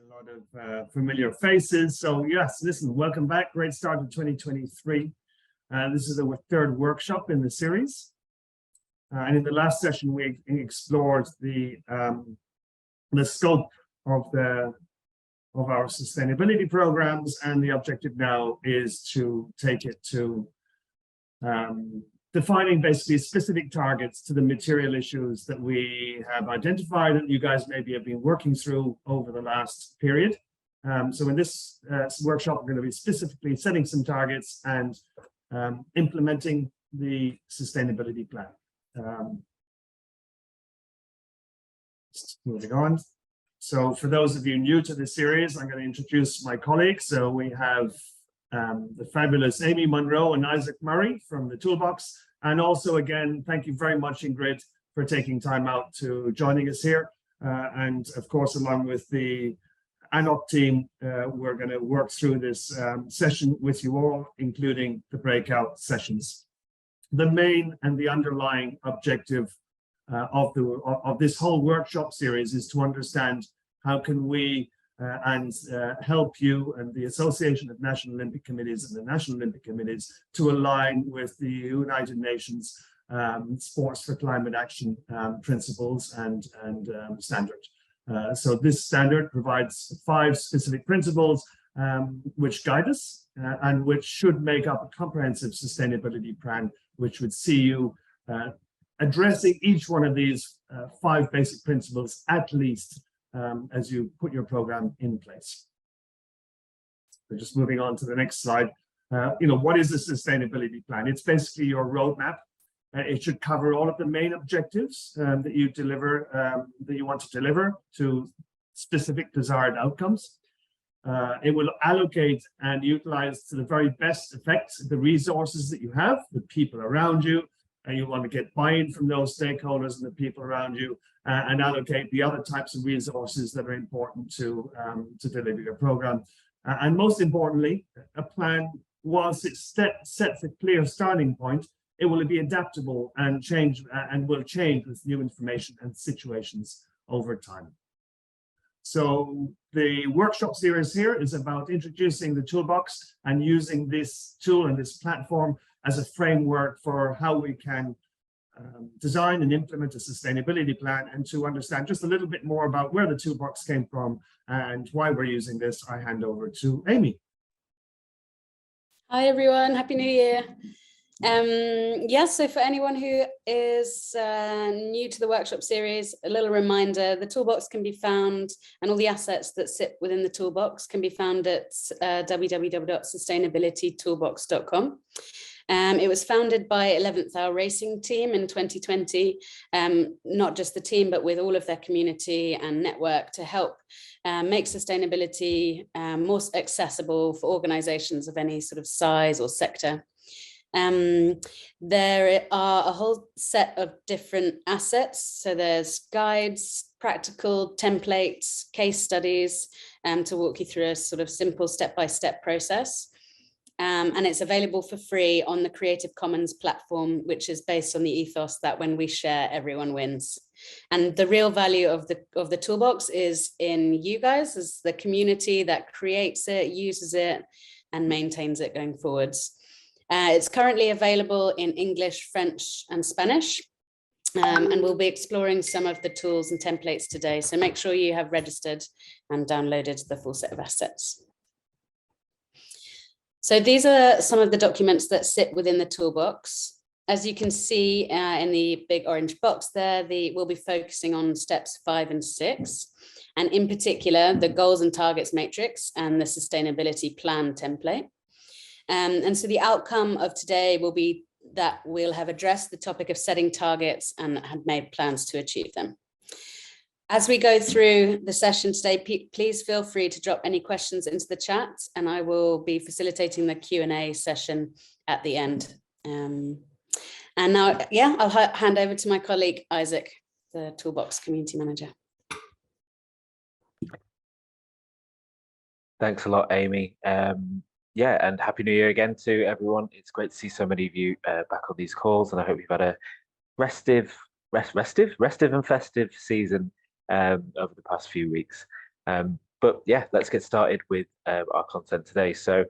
a lot of familiar faces. So yes, listen, welcome back. Great start to 2023. This is the third workshop in the series. And in the last session, we explored the scope of our sustainability programs, and the objective now is to take it to defining basically specific targets to the material issues that we have identified and you guys maybe have been working through over the last period. So in this workshop, we're going to be specifically setting some targets and implementing the sustainability plan. Just moving on. So for those of you new to this series, I'm going to introduce my colleagues. So we have the fabulous Amy Munro and Isaac Murray from the Toolbox. And also, again, thank you very much, Ingrid, for taking time out to joining us here. And of course, along with the ANOC team, we're going to work through this session with you all, including the breakout sessions. The main and the underlying objective of this whole workshop series is to understand how can we help you and the Association of National Olympic Committees and the National Olympic Committees to align with the United Nations Sports for Climate Action principles and standard. So this standard provides 5 specific principles which guide us and which should make up a comprehensive sustainability plan, which would see you addressing each one of these 5 basic principles at least as you put your program in place. So just moving on to the next slide. What is the sustainability plan? It's basically your roadmap. It should cover all of the main objectives that you want to deliver to specific desired outcomes. It will allocate and utilize to the very best effect the resources that you have, the people around you, and you want to get buy-in from those stakeholders and the people around you, and allocate the other types of resources that are important to deliver your program. And most importantly, a plan, whilst it sets a clear starting point, it will be adaptable and will change with new information and situations over time. So the workshop series here is about introducing the Toolbox and using this tool and this platform as a framework for how we can design and implement a sustainability plan. And to understand just a little bit more about where the Toolbox came from and why we're using this, I hand over to Amy. Hi everyone, Happy New Year. So for anyone who is new to the workshop series, a little reminder, the Toolbox can be found, and all the assets that sit within the Toolbox can be found at www.sustainabilitytoolbox.com. It was founded by 11th Hour Racing Team in 2020, not just the team, but with all of their community and network to help make sustainability more accessible for organizations of any sort of size or sector. There are a whole set of different assets. So there's guides, practical templates, case studies, to walk you through a sort of simple step-by-step process. And it's available for free on the Creative Commons platform, which is based on the ethos that when we share, everyone wins. And the real value of the Toolbox is in you guys as the community that creates it, uses it, and maintains it going forwards. It's currently available in English, French, and Spanish. And we'll be exploring some of the tools and templates today. So make sure you have registered and downloaded the full set of assets. So these are some of the documents that sit within the Toolbox. As you can see in the big orange box there, we'll be focusing on steps 5 and 6, and in particular, the goals and targets matrix and the sustainability plan template. And so the outcome of today will be that we'll have addressed the topic of setting targets and have made plans to achieve them. As we go through the session today, please feel free to drop any questions into the chat, and I will be facilitating the Q&A session at the end. And now, I'll hand over to my colleague, Isaac, the Toolbox Community Manager. Thanks a lot, Amy. And Happy New Year again to everyone. It's great to see so many of you back on these calls, and I hope you've had a restive and festive season over the past few weeks. But yeah, let's get started with our content today. So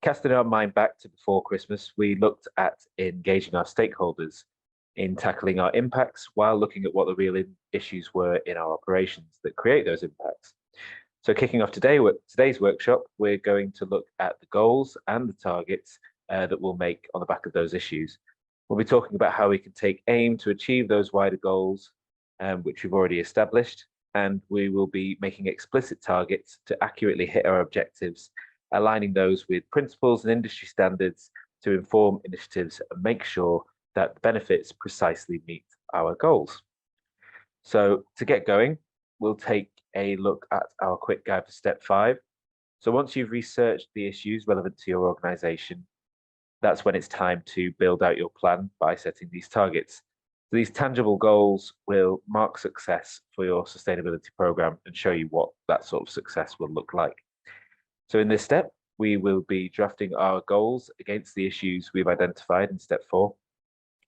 casting our mind back to before Christmas, we looked at engaging our stakeholders in tackling our impacts while looking at what the real issues were in our operations that create those impacts. So kicking off today's workshop, we're going to look at the goals and the targets that we'll make on the back of those issues. We'll be talking about how we can take aim to achieve those wider goals, which we've already established, and we will be making explicit targets to accurately hit our objectives, aligning those with principles and industry standards to inform initiatives and make sure that the benefits precisely meet our goals. So to get going, we'll take a look at our quick guide for step 5. So once you've researched the issues relevant to your organization, that's when it's time to build out your plan by setting these targets. So these tangible goals will mark success for your sustainability program and show you what that sort of success will look like. So in this step, we will be drafting our goals against the issues we've identified in step 4.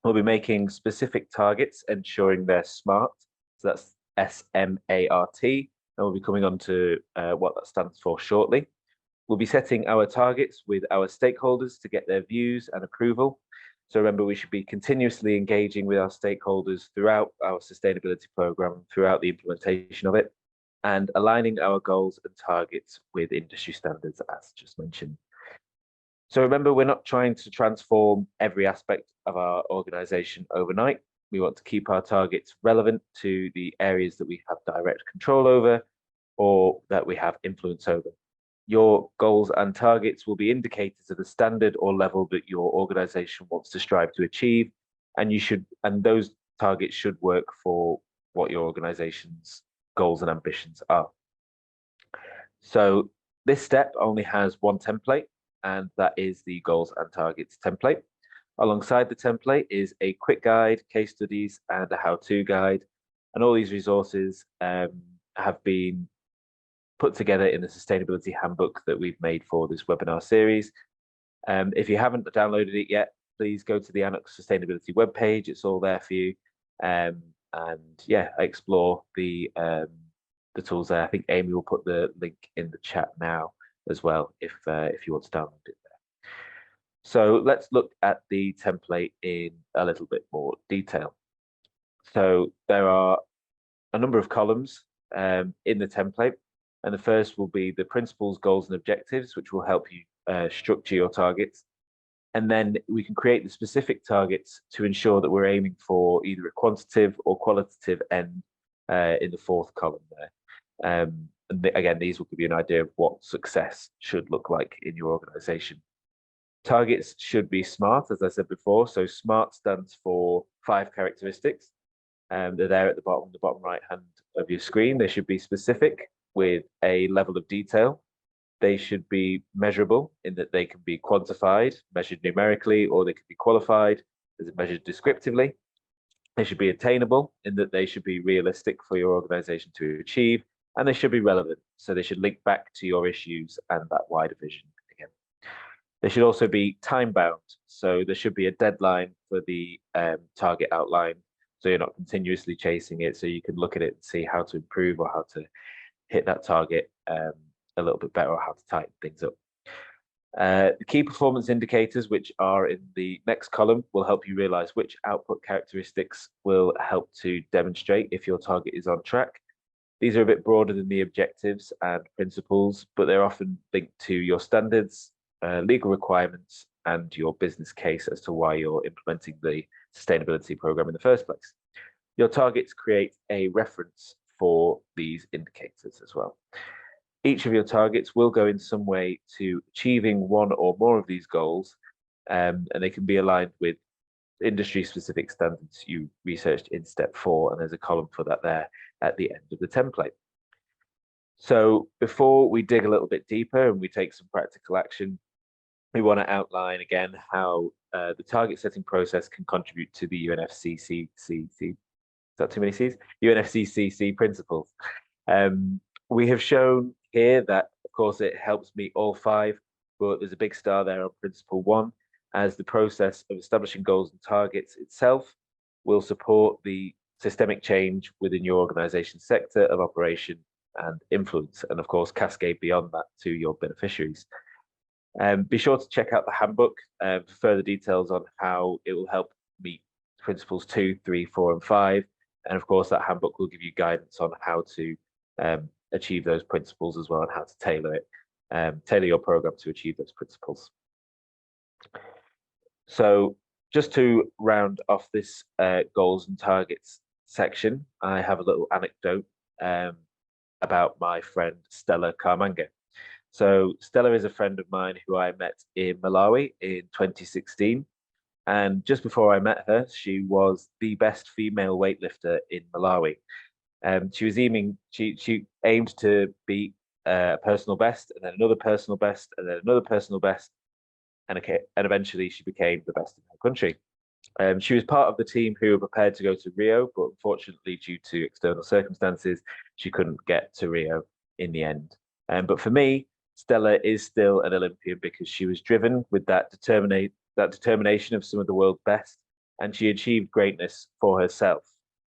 We'll be making specific targets, ensuring they're SMART. So that's S-M-A-R-T, and we'll be coming on to what that stands for shortly. We'll be setting our targets with our stakeholders to get their views and approval. So remember, we should be continuously engaging with our stakeholders throughout our sustainability program, throughout the implementation of it, and aligning our goals and targets with industry standards, as just mentioned. So remember, we're not trying to transform every aspect of our organization overnight. We want to keep our targets relevant to the areas that we have direct control over or that we have influence over. Your goals and targets will be indicators of the standard or level that your organization wants to strive to achieve, and those targets should work for what your organization's goals and ambitions are. So this step only has one template, and that is the goals and targets template. Alongside the template is a quick guide, case studies, and a how-to guide. And all these resources have been put together in the sustainability handbook that we've made for this webinar series. If you haven't downloaded it yet, please go to the ANOC Sustainability webpage. It's all there for you. And yeah, explore the tools there. I think Amy will put the link in the chat now as well if you want to download it there. So let's look at the template in a little bit more detail. So there are a number of columns in the template, and the first will be the principles, goals, and objectives, which will help you structure your targets. And then we can create the specific targets to ensure that we're aiming for either a quantitative or qualitative end in the fourth column there. And again, these will give you an idea of what success should look like in your organization. Targets should be SMART, as I said before. So SMART stands for 5 characteristics. They're there at the bottom right hand of your screen. They should be specific with a level of detail. They should be measurable in that they can be quantified, measured numerically, or they can be qualified as measured descriptively. They should be attainable in that they should be realistic for your organization to achieve, and they should be relevant. So they should link back to your issues and that wider vision again. They should also be time bound. So there should be a deadline for the target outline. So you're not continuously chasing it. So you can look at it and see how to improve or how to hit that target a little bit better, or how to tighten things up. The key performance indicators, which are in the next column, will help you realize which output characteristics will help to demonstrate if your target is on track. These are a bit broader than the objectives and principles, but they're often linked to your standards, legal requirements, and your business case as to why you're implementing the sustainability program in the first place. Your targets create a reference for these indicators as well. Each of your targets will go in some way to achieving one or more of these goals, and they can be aligned with industry-specific standards you researched in step 4, and there's a column for that there at the end of the template. So before we dig a little bit deeper and we take some practical action, we want to outline again how the target setting process can contribute to the UNFCCC. Is that too many C's? UNFCCC principles. We have shown here that, of course, it helps meet all 5, but there's a big star there on principle 1, as the process of establishing goals and targets itself will support the systemic change within your organization's sector of operation and influence, and of course cascade beyond that to your beneficiaries. Be sure to check out the handbook for further details on how it will help meet principles 2, 3, 4, and 5. And of course, that handbook will give you guidance on how to achieve those principles as well, and how to tailor your program to achieve those principles. So just to round off this goals and targets section, I have a little anecdote about my friend Stella Carmanga. So Stella is a friend of mine who I met in Malawi in 2016. And just before I met her, she was the best female weightlifter in Malawi. She aimed to beat a personal best, and then another personal best, and then another personal best, and eventually she became the best in her country. She was part of the team who were prepared to go to Rio, but unfortunately, due to external circumstances, she couldn't get to Rio in the end. But for me, Stella is still an Olympian because she was driven with that determination of some of the world's best, and she achieved greatness for herself.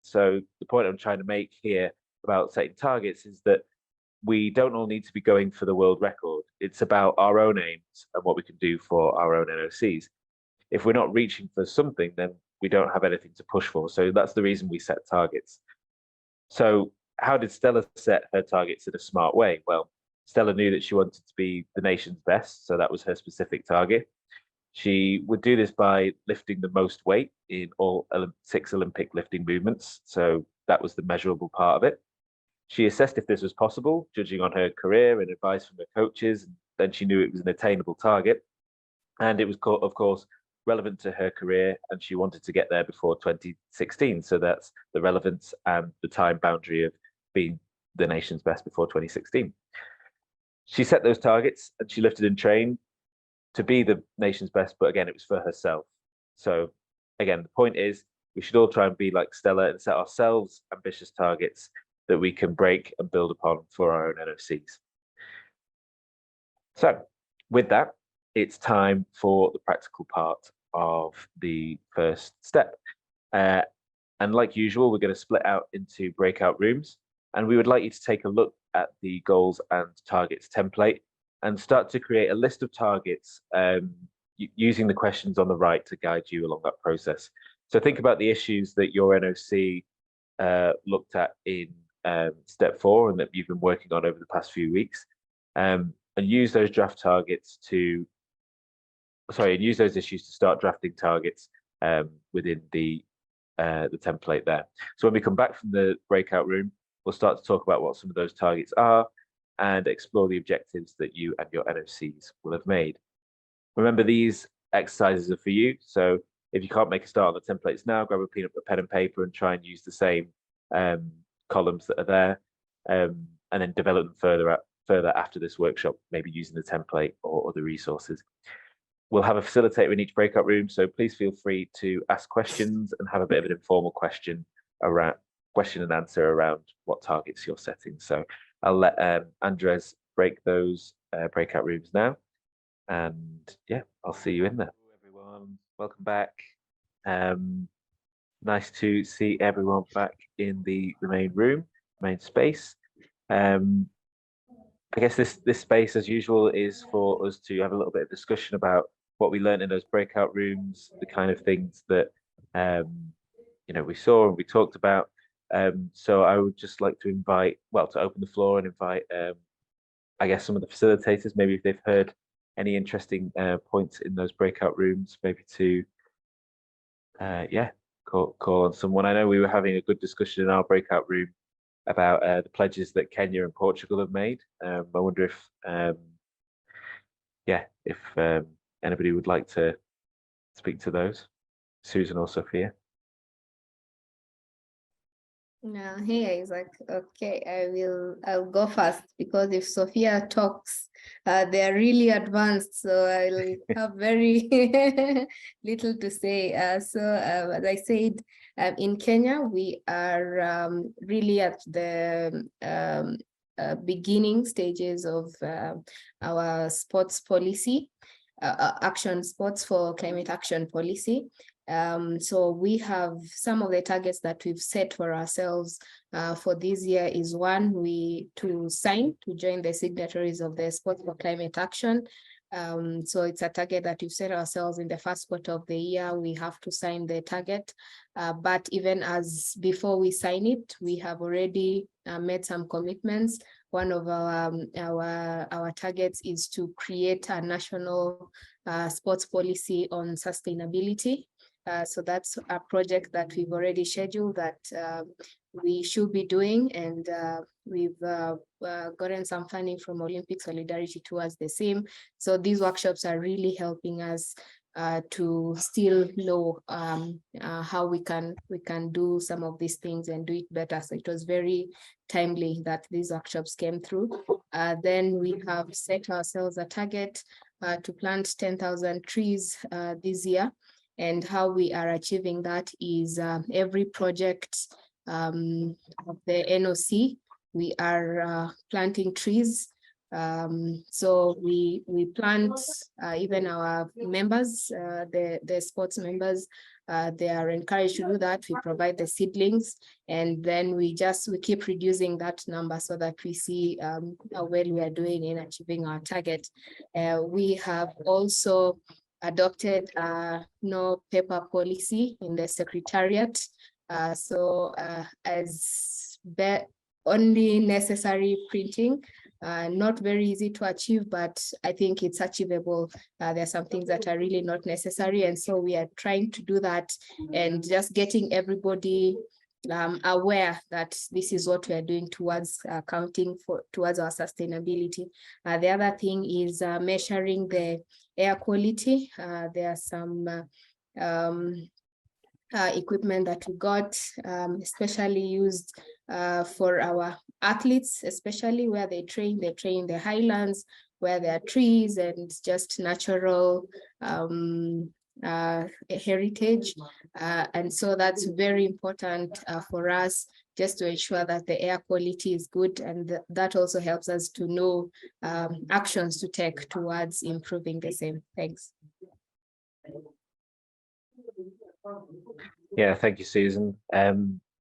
So the point I'm trying to make here about setting targets is that we don't all need to be going for the world record. It's about our own aims and what we can do for our own NOCs. If we're not reaching for something, then we don't have anything to push for. So that's the reason we set targets. So how did Stella set her targets in a smart way? Well, Stella knew that she wanted to be the nation's best, so that was her specific target. She would do this by lifting the most weight in all 6 Olympic lifting movements, so that was the measurable part of it. She assessed if this was possible, judging on her career and advice from her coaches, and then she knew it was an attainable target. And it was, of course, relevant to her career, and she wanted to get there before 2016, so that's the relevance and the time boundary of being the nation's best before 2016. She set those targets and she lifted and trained to be the nation's best, but again, it was for herself. So again, the point is we should all try and be like Stella and set ourselves ambitious targets that we can break and build upon for our own NOCs. So with that, it's time for the practical part of the first step. And like usual, we're going to split out into breakout rooms, and we would like you to take a look at the goals and targets template and start to create a list of targets using the questions on the right to guide you along that process. So think about the issues that your NOC looked at in step 4 and that you've been working on over the past few weeks, and use those draft targets to, and use those issues to start drafting targets within the template there. So when we come back from the breakout room, we'll start to talk about what some of those targets are and explore the objectives that you and your NOCs will have made. Remember, these exercises are for you. So if you can't make a start on the templates now, grab a pen and paper and try and use the same columns that are there, and then develop them further after this workshop, maybe using the template or other resources. We'll have a facilitator in each breakout room, so please feel free to ask questions and have a bit of an informal question and answer around what targets you're setting. So I'll let Andres break those breakout rooms now, and yeah, I'll see you in there. Hello, everyone, welcome back. Nice to see everyone back in the main room, main space. I guess this space, as usual, is for us to have a little bit of discussion about what we learned in those breakout rooms, the kind of things that we saw and we talked about. So I would just like to to open the floor and invite, I guess, some of the facilitators, maybe if they've heard any interesting points in those breakout rooms, maybe to, call on someone. I know we were having a good discussion in our breakout room about the pledges that Kenya and Portugal have made. I wonder if anybody would like to speak to those, Susan or Sophia. No, hey Isaac. Okay, I'll go first, because if Sophia talks, they're really advanced, so I'll have very little to say. As I said, in Kenya, we are really at the beginning stages of our sports policy, sports for climate action policy. So we have some of the targets that we've set for ourselves for this year is one, to join the signatories of the Sports for Climate Action. So it's a target that we've set ourselves in the first quarter of the year. We have to sign the target, but even as before we sign it, we have already made some commitments. One of our targets is to create a national sports policy on sustainability. So that's a project that we've already scheduled that we should be doing, and we've gotten some funding from Olympic Solidarity towards the same. So these workshops are really helping us to still know how we can do some of these things and do it better. So it was very timely that these workshops came through. Then we have set ourselves a target to plant 10,000 trees this year. And how we are achieving that is every project of the NOC, we are planting trees. So we plant, even our members, the sports members, they are encouraged to do that. We provide the seedlings, and then we keep reducing that number so that we see how well we are doing in achieving our target. We have also adopted no paper policy in the secretariat. So as only necessary printing, not very easy to achieve, but I think it's achievable. There are some things that are really not necessary. And so we are trying to do that and just getting everybody aware that this is what we are doing towards towards our sustainability. The other thing is measuring the air quality. There are some equipment that we got, especially used for our athletes, especially where they train in the highlands, where there are trees and just natural heritage. And so that's very important for us, just to ensure that the air quality is good. And that also helps us to know actions to take towards improving the same. Thanks. Yeah, thank you, Susan.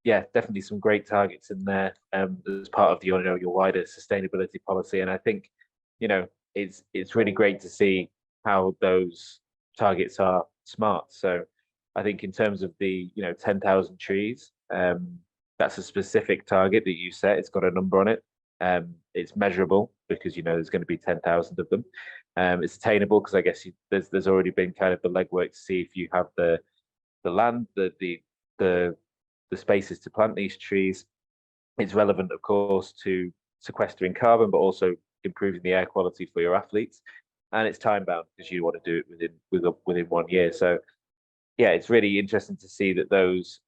Yeah, definitely some great targets in there as part of your wider sustainability policy. And I think, it's really great to see how those targets are smart. So I think in terms of the 10,000 trees, that's a specific target that you set. It's got a number on it. It's measurable because there's going to be 10,000 of them. It's attainable because I guess there's already been kind of the legwork to see if you have the land, the spaces to plant these trees. It's relevant, of course, to sequestering carbon, but also improving the air quality for your athletes. And it's time bound because you want to do it within 1 year. So yeah, it's really interesting to see that those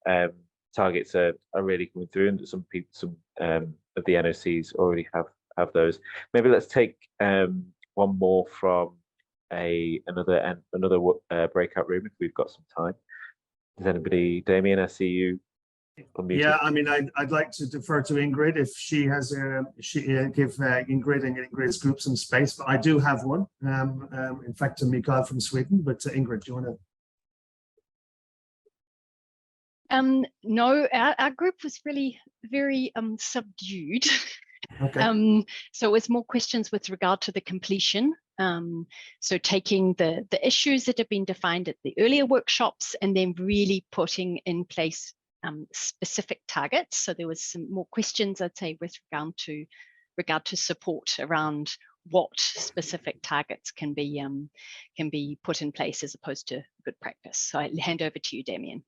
targets are really coming through, and that some of the NOCs already have those. Maybe let's take one more from another breakout room if we've got some time. Does anybody, Damien? I see you. Yeah, I mean, I'd like to defer to Ingrid if she has give Ingrid and Ingrid's group some space. But I do have one. In fact, to Mikael from Sweden. But Ingrid, do you want to? No, our group was really very subdued. Okay. So it was more questions with regard to the completion. So taking the issues that have been defined at the earlier workshops and then really putting in place specific targets. So there was some more questions, I'd say, with regard to support around what specific targets can be put in place as opposed to good practice. So I hand over to you, Damien.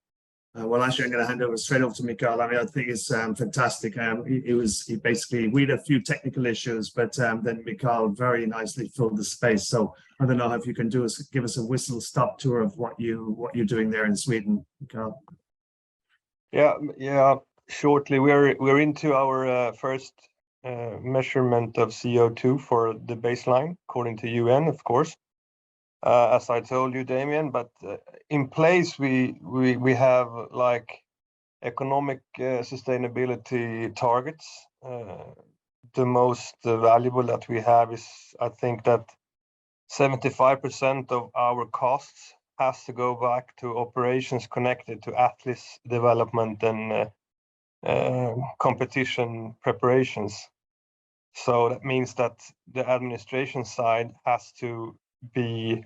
Well, actually, I'm going to hand over straight over to Mikael. I mean, I think it's fantastic. He basically, we had a few technical issues, but then Mikael very nicely filled the space. So I don't know if you can give us a whistle-stop tour of what you're doing there in Sweden, Mikael. Yeah. Shortly, we're into our first measurement of CO2 for the baseline, according to UN, of course. As I told you, Damien, but in place we have like economic sustainability targets. The most valuable that we have is, I think, that 75% of our costs has to go back to operations connected to athletes development and competition preparations. So that means that the administration side has to be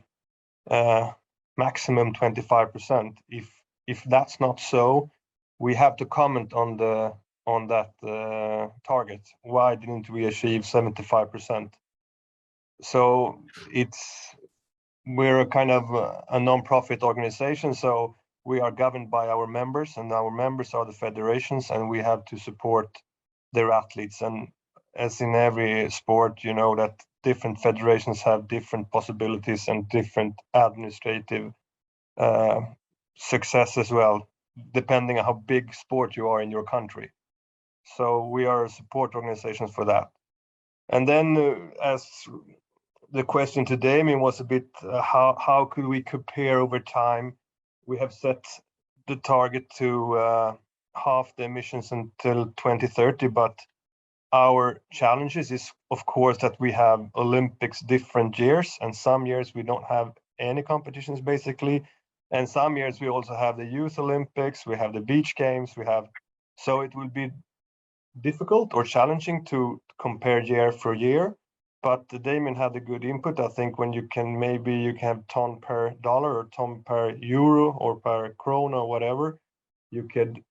maximum 25%. If that's not so, we have to comment on that target. Why didn't we achieve 75%? So we're a kind of a non-profit organization, so we are governed by our members, and our members are the federations, and we have to support their athletes. And as in every sport, you know that different federations have different possibilities and different administrative success as well, depending on how big sport you are in your country. So we are a support organization for that. And then as the question to Damien was a bit, how could we compare over time? We have set the target to half the emissions until 2030, but our challenges is, of course, that we have Olympics different years, and some years we don't have any competitions basically, and some years we also have the Youth Olympics, we have the Beach Games, so it will be difficult or challenging to compare year for year. But Damien had a good input. I think when you can have ton per dollar or ton per euro or per krona or whatever, you could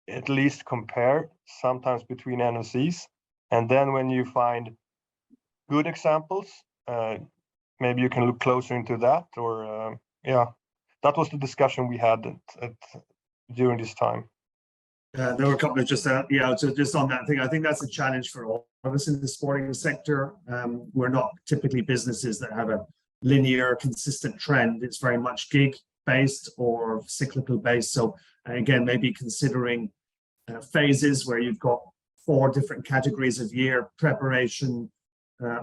at least compare sometimes between NOCs. And then when you find good examples, maybe you can look closer into that, or that was the discussion we had during this time. There were a couple of just on that thing. I think that's a challenge for all of us in the sporting sector. We're not typically businesses that have a linear, consistent trend. It's very much gig based or cyclical based. So again, maybe considering phases where you've got 4 different categories of year: preparation,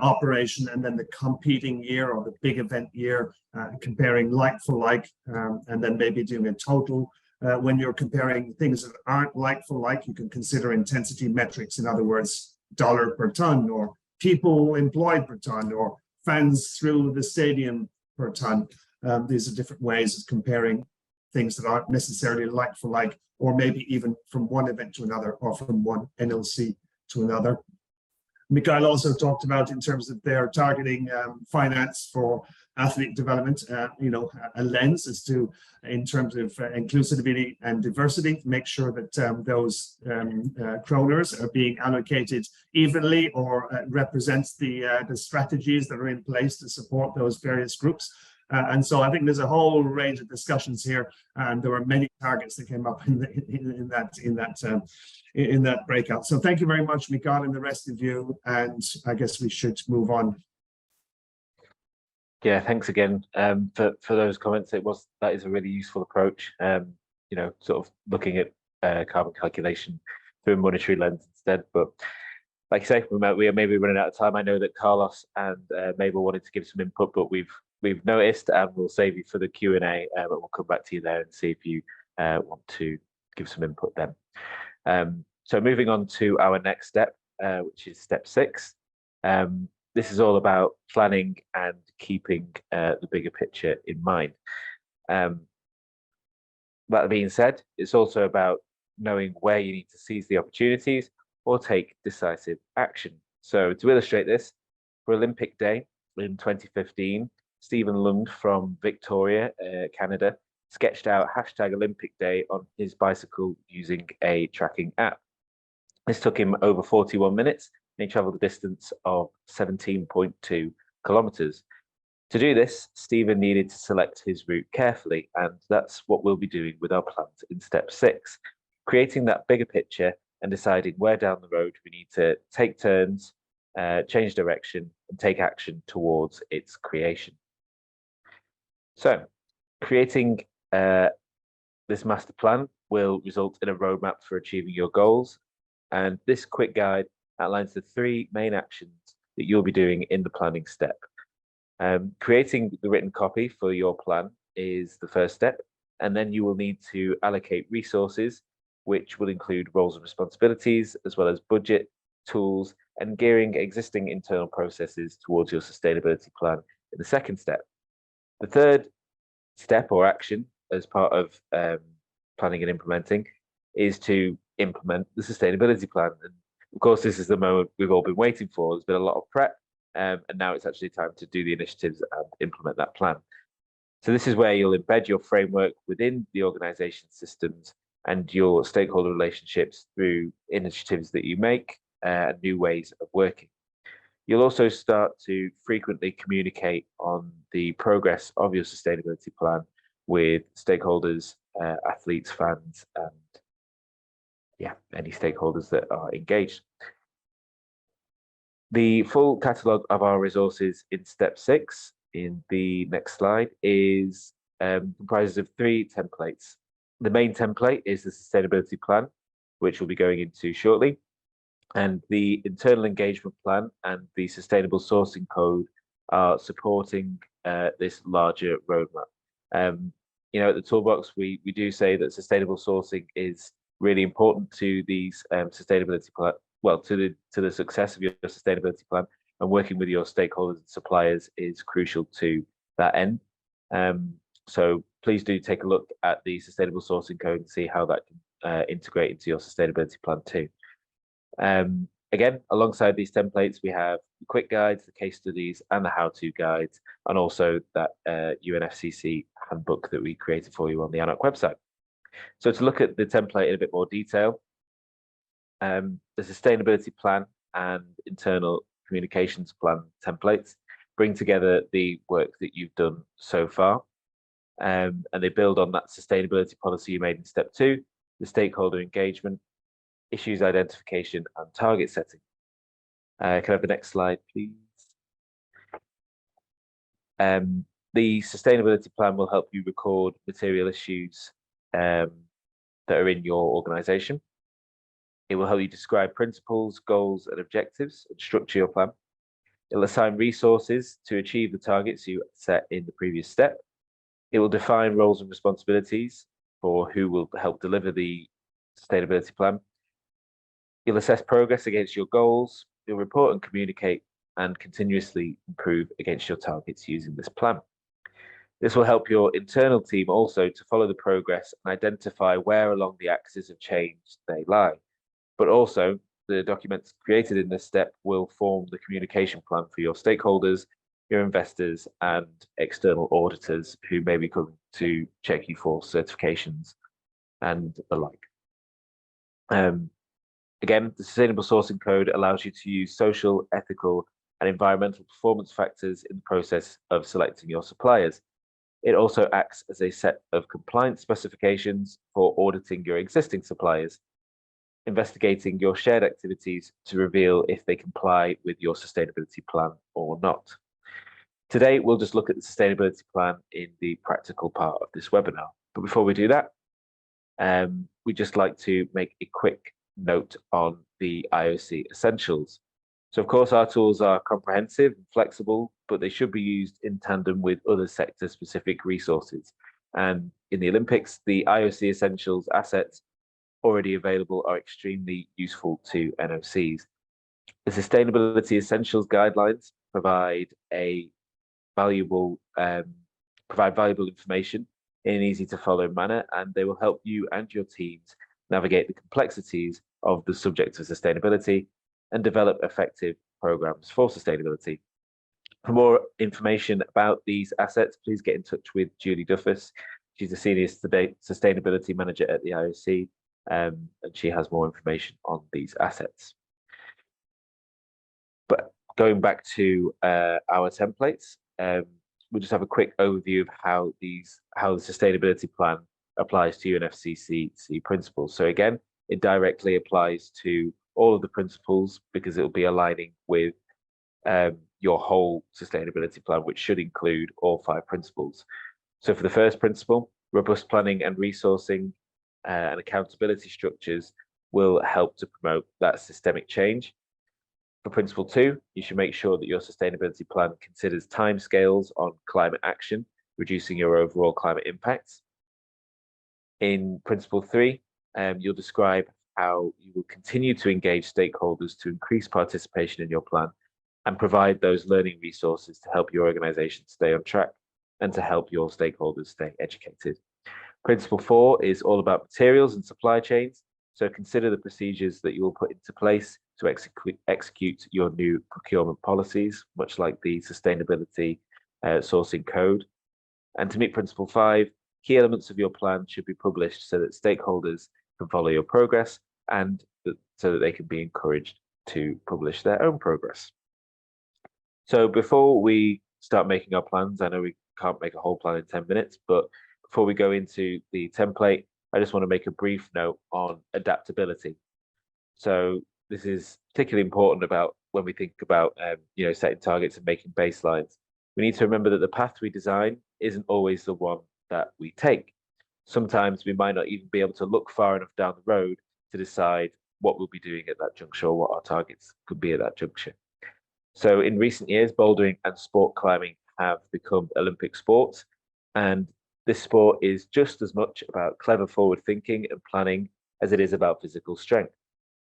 operation, and then the competing year or the big event year, comparing like for like, and then maybe doing a total. When you're comparing things that aren't like for like, you can consider intensity metrics. In other words, dollar per ton, or people employed per ton, or fans through the stadium per ton. These are different ways of comparing things that aren't necessarily like for like, or maybe even from one event to another, or from one NOC to another. Mikael also talked about, in terms of their targeting finance for athlete development, a lens as to, in terms of inclusivity and diversity, make sure that those kroners are being allocated evenly, or represents the strategies that are in place to support those various groups. And so I think there's a whole range of discussions here, and there were many targets that came up in that breakout. So thank you very much, Mikael, and the rest of you. And I guess we should move on. Yeah, thanks again for those comments. That is a really useful approach. Sort of looking at carbon calculation through a monetary lens instead. But like I say, we are maybe running out of time. I know that Carlos and Mabel wanted to give some input, but we've noticed, and we'll save you for the Q&A, but we'll come back to you there and see if you want to give some input then. So moving on to our next step, which is step 6. This is all about planning and keeping the bigger picture in mind. That being said, it's also about knowing where you need to seize the opportunities or take decisive action. So to illustrate this, for Olympic Day in 2015, Stephen Lund from Victoria, Canada, sketched out #Olympic Day on his bicycle using a tracking app. This took him over 41 minutes, and he traveled a distance of 17.2 kilometers. To do this, Stephen needed to select his route carefully, and that's what we'll be doing with our plans in step 6, creating that bigger picture and deciding where down the road we need to take turns, change direction, and take action towards its creation. So, creating this master plan will result in a roadmap for achieving your goals, and this quick guide outlines the 3 main actions that you'll be doing in the planning step. Creating the written copy for your plan is the first step, and then you will need to allocate resources, which will include roles and responsibilities, as well as budget, tools, and gearing existing internal processes towards your sustainability plan in the second step. The third step or action as part of planning and implementing is to implement the sustainability plan. And of course, this is the moment we've all been waiting for. There's been a lot of prep, and now it's actually time to do the initiatives and implement that plan. So this is where you'll embed your framework within the organization's systems and your stakeholder relationships through initiatives that you make and new ways of working. You'll also start to frequently communicate on the progress of your sustainability plan with stakeholders, athletes, fans, and any stakeholders that are engaged. The full catalogue of our resources in step 6 in the next slide is comprises of 3 templates. The main template is the sustainability plan, which we'll be going into shortly. And the internal engagement plan and the sustainable sourcing code are supporting this larger roadmap. At the Toolbox, we do say that sustainable sourcing is really important to these sustainability plan, to the success of your sustainability plan, and working with your stakeholders and suppliers is crucial to that end. So please do take a look at the sustainable sourcing code and see how that can integrate into your sustainability plan too. Again, alongside these templates, we have the quick guides, the case studies, and the how-to guides, and also that UNFCCC handbook that we created for you on the ANOC website. So to look at the template in a bit more detail, the sustainability plan and internal communications plan templates bring together the work that you've done so far, and they build on that sustainability policy you made in step 2, the stakeholder engagement, issues identification, and target setting. Can I have the next slide, please? The sustainability plan will help you record material issues that are in your organization. It will help you describe principles, goals, and objectives, and structure your plan. It'll assign resources to achieve the targets you set in the previous step. It will define roles and responsibilities for who will help deliver the sustainability plan. You'll assess progress against your goals. You'll report and communicate and continuously improve against your targets using this plan. This will help your internal team also to follow the progress and identify where along the axis of change they lie. But also, the documents created in this step will form the communication plan for your stakeholders, your investors, and external auditors who may be coming to check you for certifications and the like. Again, the Sustainable Sourcing Code allows you to use social, ethical, and environmental performance factors in the process of selecting your suppliers. It also acts as a set of compliance specifications for auditing your existing suppliers, investigating your shared activities to reveal if they comply with your sustainability plan or not. Today, we'll just look at the sustainability plan in the practical part of this webinar. But before we do that, we'd just like to make a quick note on the IOC essentials. So of course, our tools are comprehensive and flexible, but they should be used in tandem with other sector-specific resources. And in the Olympics, the IOC essentials assets already available are extremely useful to NOCs. The Sustainability Essentials Guidelines provide valuable information in an easy-to-follow manner, and they will help you and your teams navigate the complexities of the subject of sustainability and develop effective programs for sustainability. For more information about these assets, please get in touch with Julie Duffus. She's the Senior Sustainability Manager at the IOC, and she has more information on these assets. But going back to our templates, we'll just have a quick overview of how the sustainability plan applies to UNFCCC principles. So again, it directly applies to all of the principles because it will be aligning with your whole sustainability plan, which should include all 5 principles. So for the first principle, robust planning and resourcing and accountability structures will help to promote that systemic change. For principle 2, you should make sure that your sustainability plan considers timescales on climate action, reducing your overall climate impacts. In principle 3, you'll describe how you will continue to engage stakeholders to increase participation in your plan and provide those learning resources to help your organization stay on track. and to help your stakeholders stay educated. Principle 4 is all about materials and supply chains. So consider the procedures that you will put into place to execute your new procurement policies, much like the sustainability sourcing code. And to meet Principle 5, key elements of your plan should be published so that stakeholders can follow your progress and so that they can be encouraged to publish their own progress. So before we start making our plans, I know we can't make a whole plan in 10 minutes, but before we go into the template, I just want to make a brief note on adaptability. So this is particularly important about when we think about setting targets and making baselines. We need to remember that the path we design isn't always the one that we take. Sometimes we might not even be able to look far enough down the road to decide what we'll be doing at that juncture or what our targets could be at that juncture. So in recent years, bouldering and sport climbing have become Olympic sports, and this sport is just as much about clever forward thinking and planning as it is about physical strength.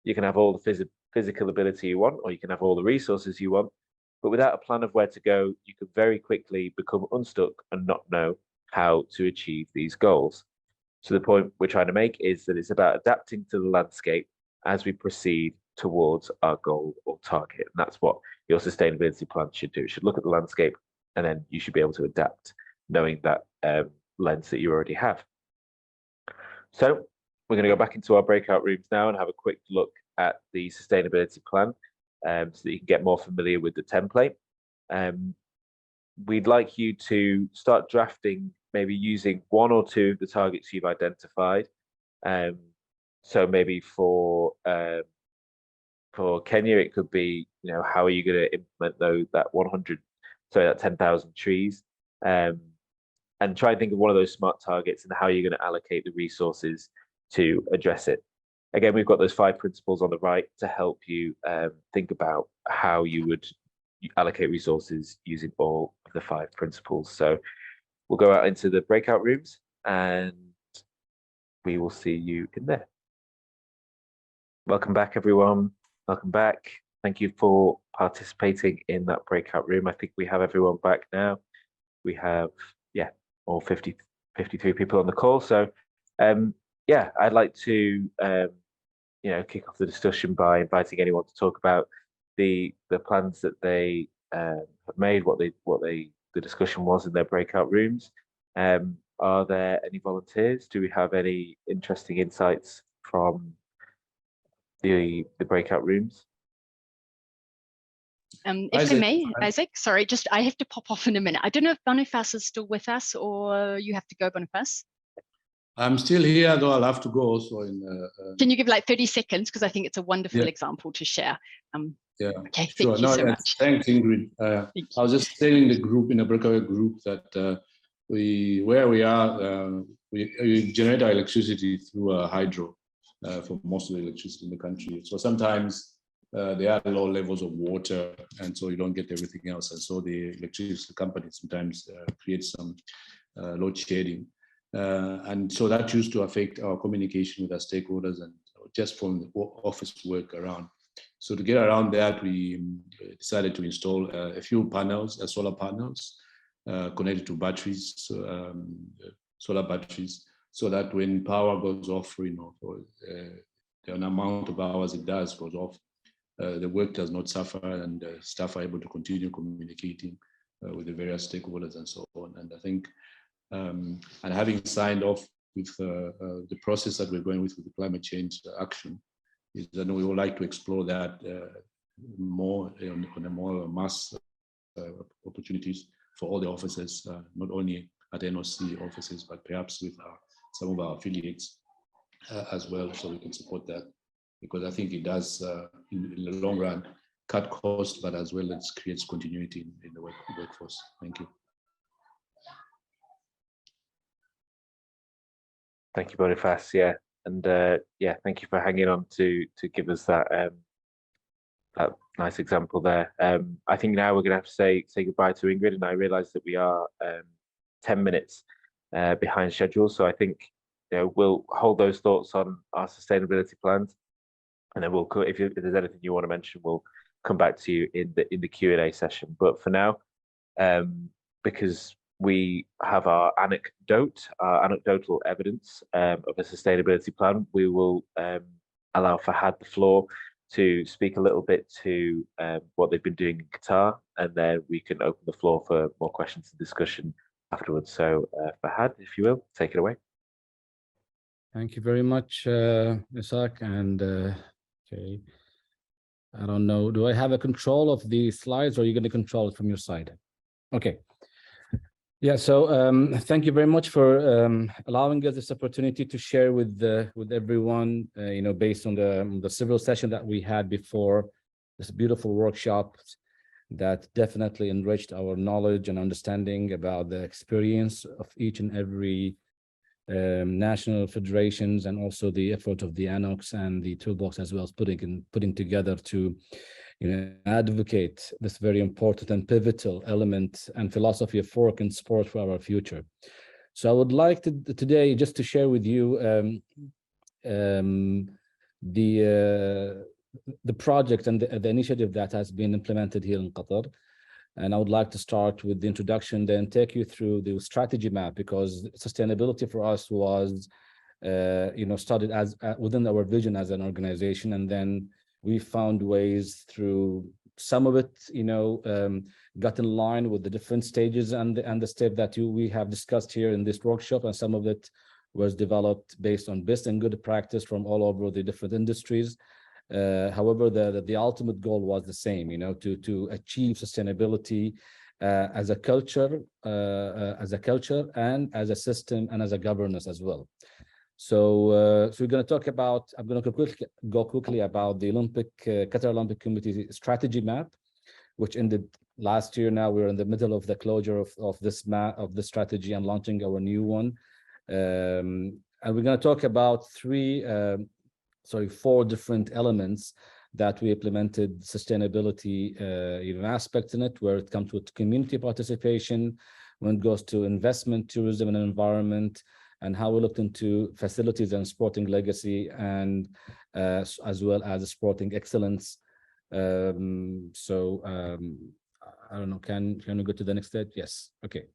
You can have all the physical ability you want, or you can have all the resources you want, but without a plan of where to go, you could very quickly become unstuck and not know how to achieve these goals. So the point we're trying to make is that it's about adapting to the landscape as we proceed towards our goal or target. And that's what your sustainability plan should do. It should look at the landscape, and then you should be able to adapt, knowing that lens that you already have. So we're going to go back into our breakout rooms now and have a quick look at the sustainability plan so that you can get more familiar with the template. We'd like you to start drafting, maybe using one or two of the targets you've identified. So maybe for Kenya, it could be, how are you going to implement that 10,000 trees? And try and think of one of those smart targets and how you're going to allocate the resources to address it. Again, we've got those 5 principles on the right to help you think about how you would allocate resources using all of the 5 principles. So we'll go out into the breakout rooms and we will see you in there. Welcome back, everyone. Welcome back. Thank you for participating in that breakout room. I think we have everyone back now. We have, all 53 people on the call. So I'd like to kick off the discussion by inviting anyone to talk about the plans that they have made, what the discussion was in their breakout rooms. Are there any volunteers? Do we have any interesting insights from the breakout rooms? If I may, Isaac, sorry, I have to pop off in a minute. I don't know if Boniface is still with us or you have to go, Boniface. I'm still here, though I'll have to go also. Can you give like 30 seconds? Because I think it's a wonderful example to share. Okay, sure. Thank you so much. Thanks, Ingrid. I was just telling the group, in a breakaway group, that we generate our electricity through hydro for most of the electricity in the country. So sometimes there are low levels of water, and so you don't get everything else. And so the electricity company sometimes creates some load shedding. And so that used to affect our communication with our stakeholders and just from the office work around. So to get around that, we decided to install a few panels, solar panels connected to batteries, solar batteries, so that when power goes off, for the amount of hours it does goes off, the work does not suffer, and staff are able to continue communicating with the various stakeholders and so on. And I think, and having signed off with the process that we're going with the climate change action, is that we would like to explore that more on a more mass opportunities for all the offices, not only at NOC offices, but perhaps with some of our affiliates as well, so we can support that. Because I think it does, in the long run, cut costs, but as well as creates continuity in the workforce. Thank you. Thank you, Boniface. And thank you for hanging on to give us that that nice example there. I think now we're going to have to say goodbye to Ingrid, and I realise that we are 10 minutes behind schedule. So I think we'll hold those thoughts on our sustainability plans, and then we'll, if there's anything you want to mention, we'll come back to you in the Q&A session. But for now, because we have our anecdotal evidence of a sustainability plan. We will allow Fahad the floor to speak a little bit to what they've been doing in Qatar, and then we can open the floor for more questions and discussion afterwards. So Fahad, if you will, take it away. Thank you very much, Isaac. And okay, I don't know, do I have a control of the slides, or are you going to control it from your side? Okay. Yeah, so thank you very much for allowing us this opportunity to share with everyone, you know, based on the several session that we had before, this beautiful workshop that definitely enriched our knowledge and understanding about the experience of each and every national federations, and also the effort of the ANOCs and the Toolbox, as well as putting together to, you know, advocate this very important and pivotal element and philosophy of work and sport for our future. So I would like to today just to share with you the project and the initiative that has been implemented here in Qatar. And I would like to start with the introduction, then take you through the strategy map, because sustainability for us was, you know, started as within our vision as an organization, and then we found ways through some of it, you know, got in line with the different stages and the step that we have discussed here in this workshop, and some of it was developed based on best and good practice from all over the different industries. However, the ultimate goal was the same, you know, to achieve sustainability as a culture and as a system and as a governance as well. So, we're going to talk about, I'm going to go quickly about the Qatar Olympic Committee strategy map, which ended last year. Now we're in the middle of the closure of this map, of the strategy, and launching our new one. And we're going to talk about four different elements that we implemented sustainability aspects in it, where it comes to community participation, when it goes to investment, tourism, and environment, and how we looked into facilities and sporting legacy, and as well as sporting excellence. I don't know, can we go to the next slide? Yes. Okay.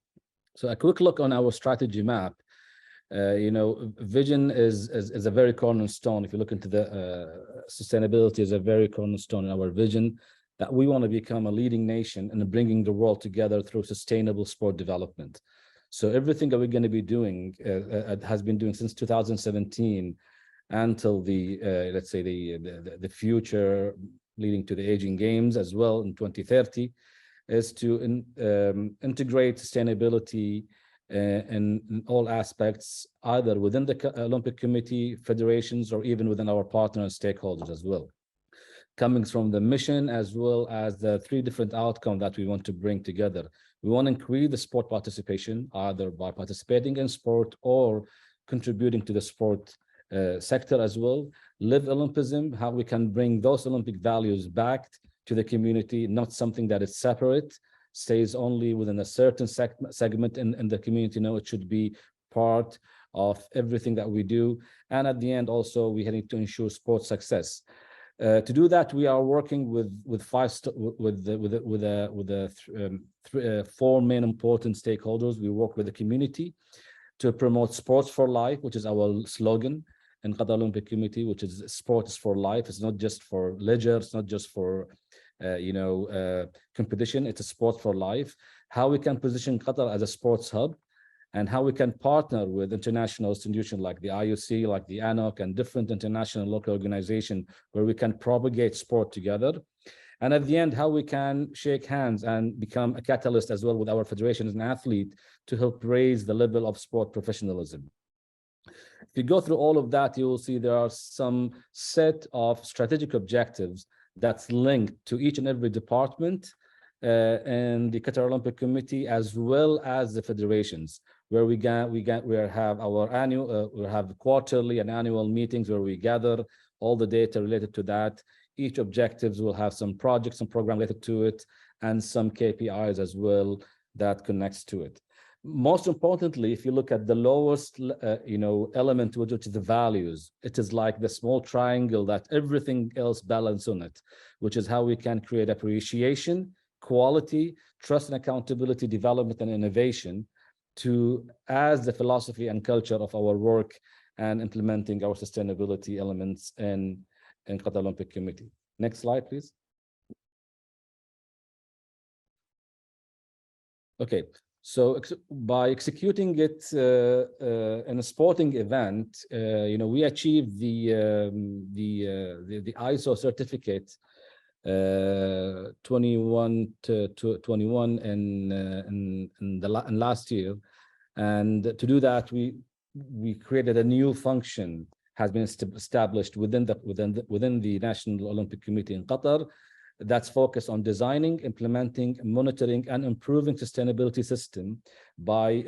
So a quick look on our strategy map. You know, vision is a very cornerstone. If you look into the sustainability, is a very cornerstone in our vision, that we want to become a leading nation in bringing the world together through sustainable sport development. So everything that we're going to be doing has been doing since 2017 until the let's say the future leading to the Asian Games as well in 2030, is to integrate sustainability in all aspects, either within the Olympic Committee, federations, or even within our partner and stakeholders as well. Coming from the mission, as well as the three different outcomes that we want to bring together. We want to increase the sport participation, either by participating in sport or contributing to the sport sector as well. Live Olympism, how we can bring those Olympic values back to the community, not something that is separate, stays only within a certain segment in the community. No, it should be part of everything that we do. And at the end, also, we need to ensure sports success. To do that, we are working with four main important stakeholders. We work with the community to promote sports for life, which is our slogan in Qatar Olympic Committee, which is sports for life. It's not just for leisure, it's not just for competition, it's a sport for life. How we can position Qatar as a sports hub, and how we can partner with international institutions like the IOC, like the ANOC, and different international local organizations where we can propagate sport together. And at the end, how we can shake hands and become a catalyst as well with our federations and athletes to help raise the level of sport professionalism. If you go through all of that, you will see there are some set of strategic objectives that's linked to each and every department and the Qatar Olympic Committee, as well as the federations, where we have our annual, we have quarterly and annual meetings where we gather all the data related to that. Each objectives will have some projects and program related to it, and some KPIs as well that connects to it. Most importantly, if you look at the lowest, element, which is the values, it is like the small triangle that everything else balance on it, which is how we can create appreciation, quality, trust and accountability, development and innovation, as the philosophy and culture of our work and implementing our sustainability elements in Qatar Olympic Committee. Next slide, please. Okay, so by executing it in a sporting event, we achieved the ISO certificate 21 to 21 in last year, and to do that we created a new function has been established within the National Olympic Committee in Qatar that's focused on designing, implementing, monitoring, and improving sustainability system by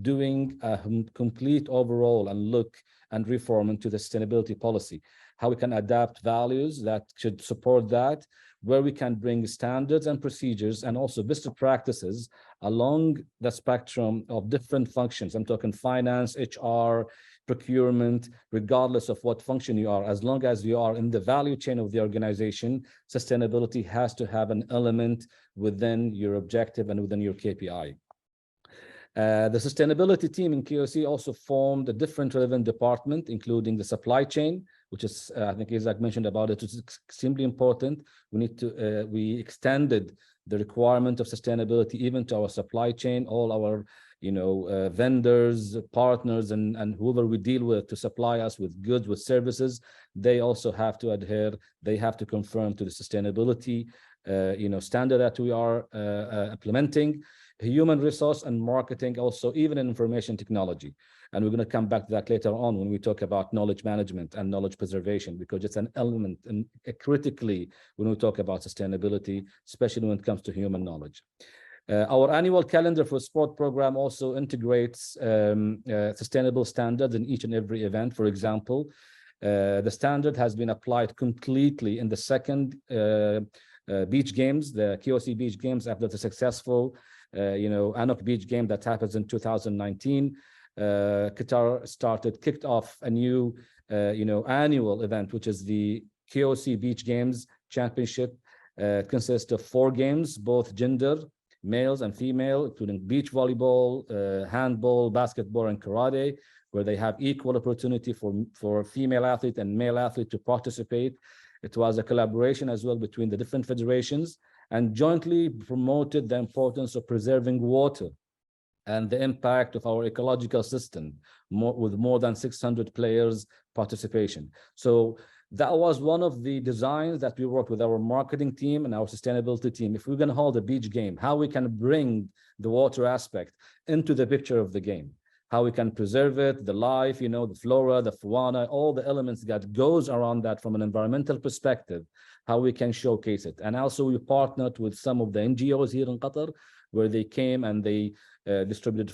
doing a complete overall and look and reform into the sustainability policy, how we can adapt values that should support that, where we can bring standards and procedures and also best practices along the spectrum of different functions. I'm talking finance, HR, procurement, regardless of what function you are, as long as you are in the value chain of the organization, sustainability has to have an element within your objective and within your KPI. The sustainability team in KOC also formed a different relevant department, including the supply chain, which is, I think Isaac mentioned about it, which is extremely important. We extended the requirement of sustainability even to our supply chain, all our vendors, partners, and whoever we deal with to supply us with goods, with services, they also have to adhere, they have to conform to the sustainability standard that we are implementing. Human resource and marketing, also even in information technology. And we're going to come back to that later on when we talk about knowledge management and knowledge preservation, because it's an element and critically when we talk about sustainability, especially when it comes to human knowledge. Our annual calendar for sport program also integrates sustainable standards in each and every event. For example, the standard has been applied completely in the second beach games, the KOC beach games, after the successful ANOC beach game that happens in 2019. Qatar kicked off a new annual event, which is the KOC Beach Games Championship. Consists of 4 games, both gender, males and female, including beach volleyball, handball, basketball, and karate, where they have equal opportunity for female athlete and male athlete to participate. It was a collaboration as well between the different federations, and jointly promoted the importance of preserving water and the impact of our ecological system, with more than 600 players participation. So that was one of the designs that we worked with our marketing team and our sustainability team. If we're going to hold a beach game, how we can bring the water aspect into the picture of the game, how we can preserve it, the life, the flora, the fauna, all the elements that goes around that from an environmental perspective, how we can showcase it. And also we partnered with some of the NGOs here in Qatar, where they came and they distributed,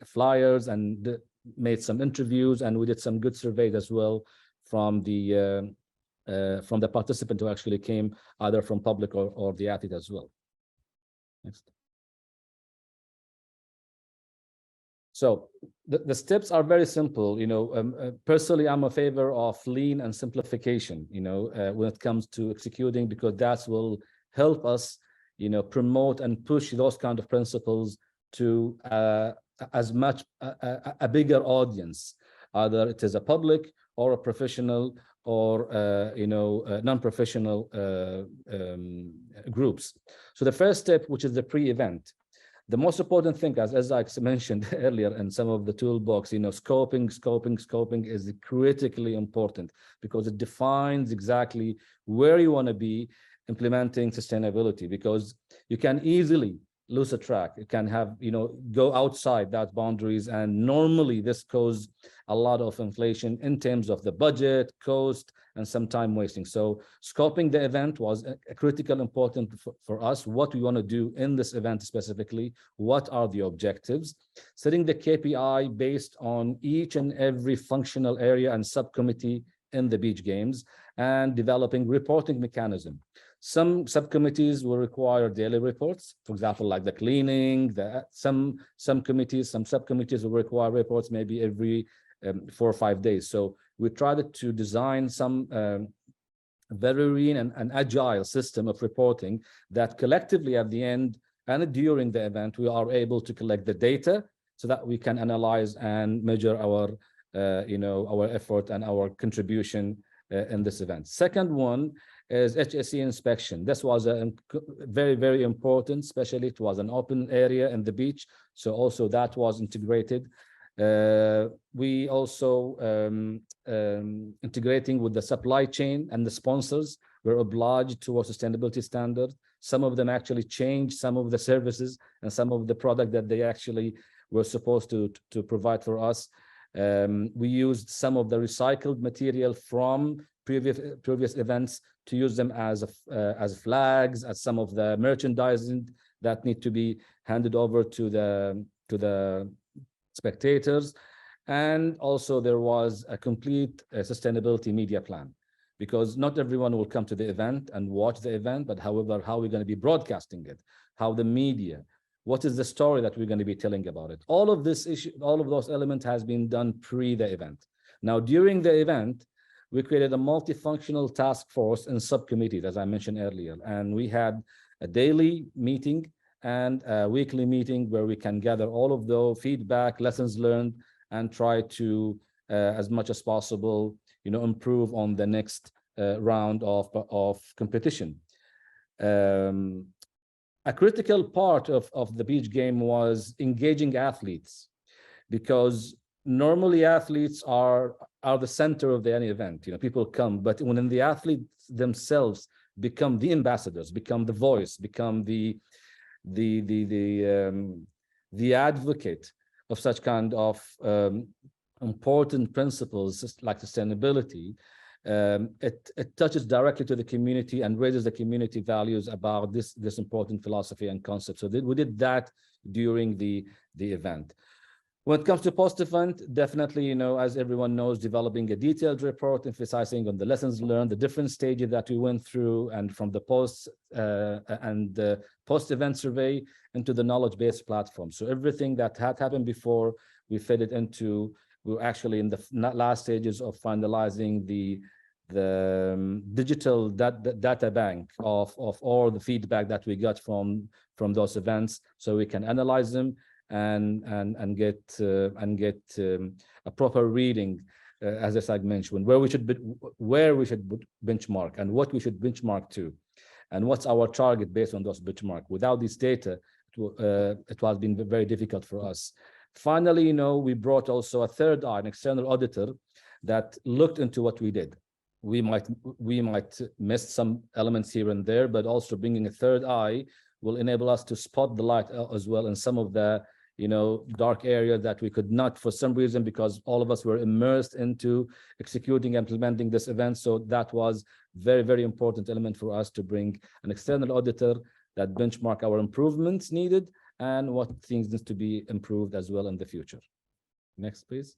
flyers and made some interviews, and we did some good surveys as well from the participant who actually came either from public or the athlete as well. Next. So the steps are very simple. Personally, I'm a favor of lean and simplification, when it comes to executing, because that will help us, promote and push those kind of principles to as much a bigger audience, either it is a public or a professional or non-professional groups. So the first step, which is the pre-event. The most important thing, as I mentioned earlier in some of the toolbox, scoping is critically important, because it defines exactly where you want to be implementing sustainability, because you can easily lose a track. You can have, go outside that boundaries, and normally this causes a lot of inflation in terms of the budget, cost, and some time wasting. So scoping the event was a critical important for us. What we want to do in this event specifically, what are the objectives, setting the KPI based on each and every functional area and subcommittee in the beach games, and developing reporting mechanism. Some subcommittees will require daily reports, for example, like the cleaning. Some subcommittees will require reports maybe every 4 or 5 days. So we tried to design some very lean and agile system of reporting that collectively at the end and during the event, we are able to collect the data so that we can analyze and measure our, our effort and our contribution in this event. Second one is HSE inspection. This was a very, very important, especially it was an open area in the beach. So also that was integrated. We also integrating with the supply chain and the sponsors. We're obliged to our sustainability standard. Some of them actually changed some of the services and some of the product that they actually were supposed to provide for us. We used some of the recycled material from previous events to use them as flags, as some of the merchandising that need to be handed over to the spectators. And also there was a complete sustainability media plan, because not everyone will come to the event and watch the event, but however, how we're going to be broadcasting it, how the media, what is the story that we're going to be telling about it. All of this issue, all of those elements has been done pre the event. Now, during the event, we created a multifunctional task force and subcommittees, as I mentioned earlier, and we had a daily meeting and a weekly meeting where we can gather all of the feedback, lessons learned, and try to, as much as possible, improve on the next round of competition. A critical part of the beach game was engaging athletes, because normally athletes are the center of any event. People come, but when the athletes themselves become the ambassadors, become the voice, become the advocate of such kind of important principles like sustainability, it touches directly to the community and raises the community values about this important philosophy and concept. So we did that during the event. When it comes to post-event, definitely, as everyone knows, developing a detailed report emphasizing on the lessons learned, the different stages that we went through, and from the post-event survey into the knowledge-based platform. So everything that had happened before, we fed it into. We're actually in the last stages of finalizing the digital data bank of all the feedback that we got from those events, so we can analyze them and get a proper reading, as I mentioned, where we should benchmark and what we should benchmark to, and what's our target based on those benchmark. Without this data, it has been very difficult for us. Finally, we brought also a third eye, an external auditor, that looked into what we did. We might miss some elements here and there, but also bringing a third eye will enable us to spot the light as well in some of the dark area that we could not, for some reason, because all of us were immersed into executing and implementing this event. So that was very, very important element for us to bring an external auditor that benchmark our improvements needed and what things need to be improved as well in the future. Next, please.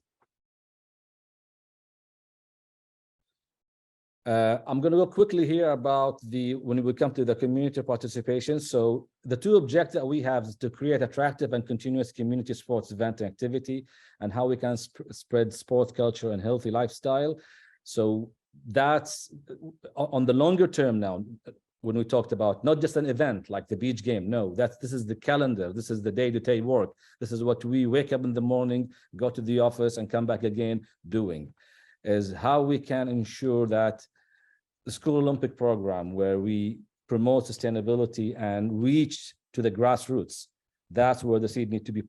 I'm going to go quickly here about when we come to the community participation. So the two objectives that we have is to create attractive and continuous community sports event and activity, and how we can spread sports culture and healthy lifestyle. So that's on the longer term now. When we talked about not just an event like the beach game, no, this is the calendar, this is the day-to-day work, this is what we wake up in the morning, go to the office and come back again doing, is how we can ensure that the School Olympic program, where we promote sustainability and reach to the grassroots, that's where the seed need to be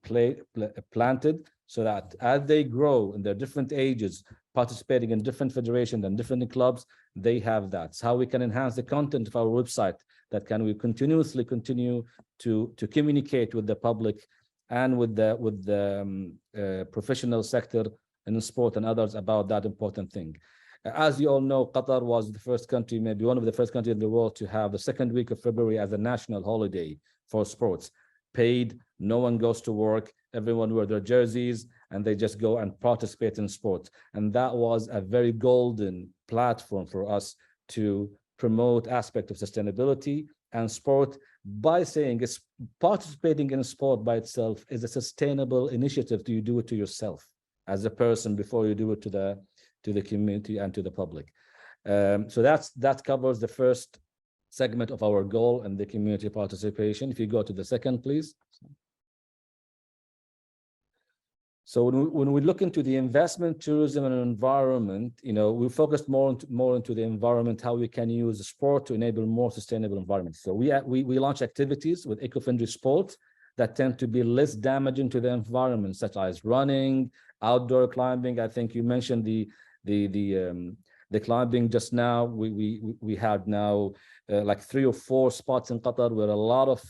planted, so that as they grow in their different ages, participating in different federations and different clubs, they have that. It's how we can enhance the content of our website, that we continuously continue to communicate with the public and with the professional sector in sport and others about that important thing. As you all know, Qatar was the first country, maybe one of the first countries in the world, to have the second week of February as a national holiday for sports. Paid, no one goes to work, everyone wear their jerseys, and they just go and participate in sport. And that was a very golden platform for us to promote aspect of sustainability and sport, by saying it's participating in sport by itself is a sustainable initiative. You do it to yourself as a person before you do it to the community and to the public. So that covers the first segment of our goal and the community participation. If you go to the second, please. So when we look into the investment, tourism, and environment, we focused more into the environment, how we can use sport to enable more sustainable environment. So we launch activities with eco-friendly sport that tend to be less damaging to the environment, such as running, outdoor climbing. I think you mentioned the climbing just now. We have now like 3 or 4 spots in Qatar where a lot of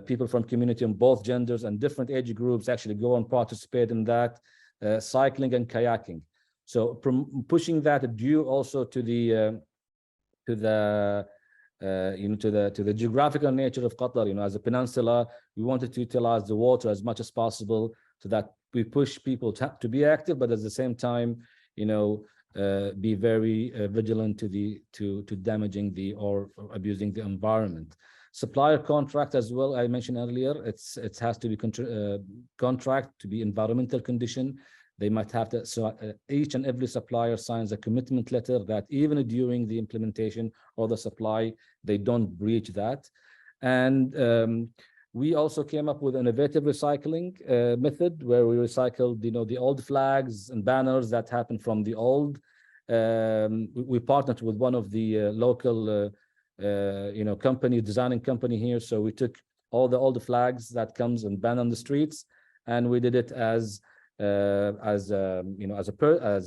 people from community in both genders and different age groups actually go and participate in that, cycling and kayaking. So pushing that due also to the geographical nature of Qatar, as a peninsula, we wanted to utilize the water as much as possible so that we push people to be active, but at the same time, be very vigilant to damaging or abusing the environment. Supplier contract as well, I mentioned earlier, it has to be contract to be environmental condition. They might have to, so each and every supplier signs a commitment letter that even during the implementation or the supply, they don't breach that. And we also came up with an innovative recycling method where we recycled, the old flags and banners that happened from the old. We partnered with one of the local designing company here. So we took all the flags that comes and ban on the streets, and we did it as